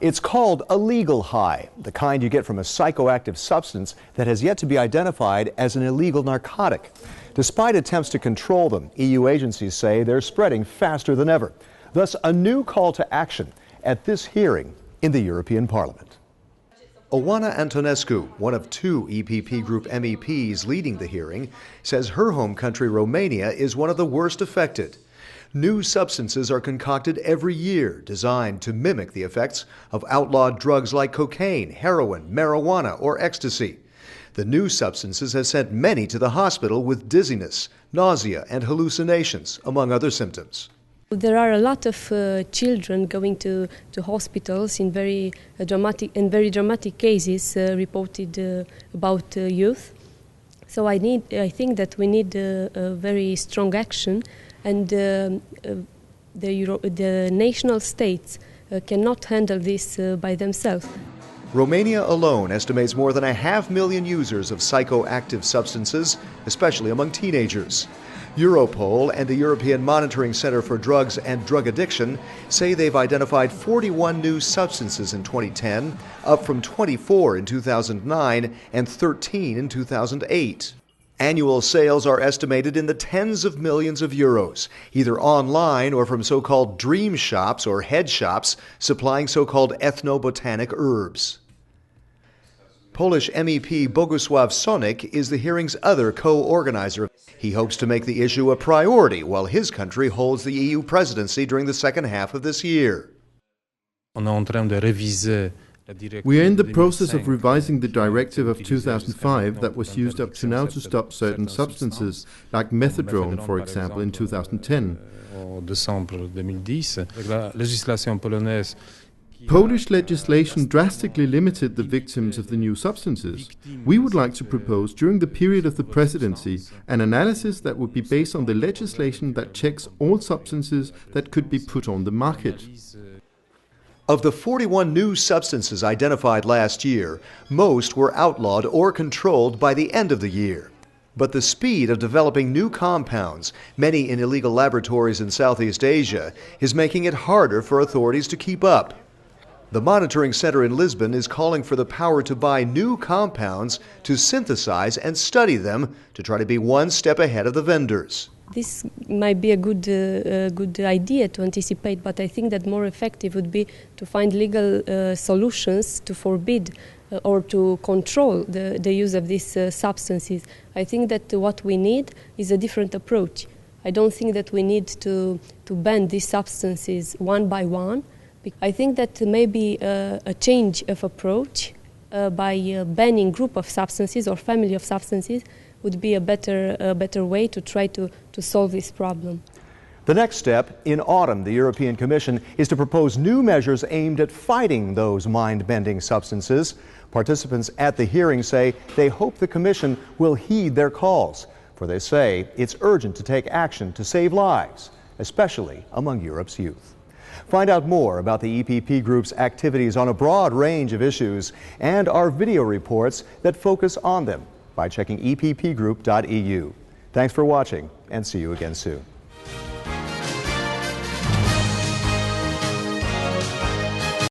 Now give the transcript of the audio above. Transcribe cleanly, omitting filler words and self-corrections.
It's called a legal high, the kind you get from a psychoactive substance that has yet to be identified as an illegal narcotic. Despite attempts to control them, EU agencies say they're spreading faster than ever. Thus, a new call to action at this hearing in the European Parliament. Oana Antonescu, one of two EPP Group MEPs leading the hearing, says her home country, Romania, is one of the worst affected. New substances are concocted every year designed to mimic the effects of outlawed drugs like cocaine, heroin, marijuana, or ecstasy. The new substances have sent many to the hospital with dizziness, nausea, and hallucinations, among other symptoms. There are a lot of children going to hospitals in very dramatic cases reported about youth. So I think that we need a very strong action, and the national states cannot handle this by themselves. Romania alone estimates more than 500,000 users of psychoactive substances, especially among teenagers. Europol and the European Monitoring Center for Drugs and Drug Addiction say they've identified 41 new substances in 2010, up from 24 in 2009 and 13 in 2008. Annual sales are estimated in the tens of millions of euros, either online or from so-called dream shops or head shops supplying so-called ethnobotanic herbs. Polish MEP Boguslav is the hearing's other co-organizer. He hopes to make the issue a priority while his country holds the EU presidency during the second half of this year. We are in the process of revising the directive of 2005 that was used up to now to stop certain substances, like methadone, for example, in 2010. Polish legislation drastically limited the victims of the new substances. We would like to propose, during the period of the presidency, an analysis that would be based on the legislation that checks all substances that could be put on the market. Of the 41 new substances identified last year, most were outlawed or controlled by the end of the year. But the speed of developing new compounds, many in illegal laboratories in Southeast Asia, is making it harder for authorities to keep up. The Monitoring Center in Lisbon is calling for the power to buy new compounds, to synthesize and study them, to try to be one step ahead of the vendors. This might be a good idea to anticipate, but I think that more effective would be to find legal solutions to forbid or to control the use of these substances. I think that what we need is a different approach. I don't think that we need to ban these substances one by one. I think that maybe a change of approach by banning group of substances or family of substances would be a better way to try to solve this problem. The next step, in autumn, the European Commission is to propose new measures aimed at fighting those mind-bending substances. Participants at the hearing say they hope the Commission will heed their calls, for they say it's urgent to take action to save lives, especially among Europe's youth. Find out more about the EPP Group's activities on a broad range of issues and our video reports that focus on them by checking eppgroup.eu. Thanks for watching, and see you again soon.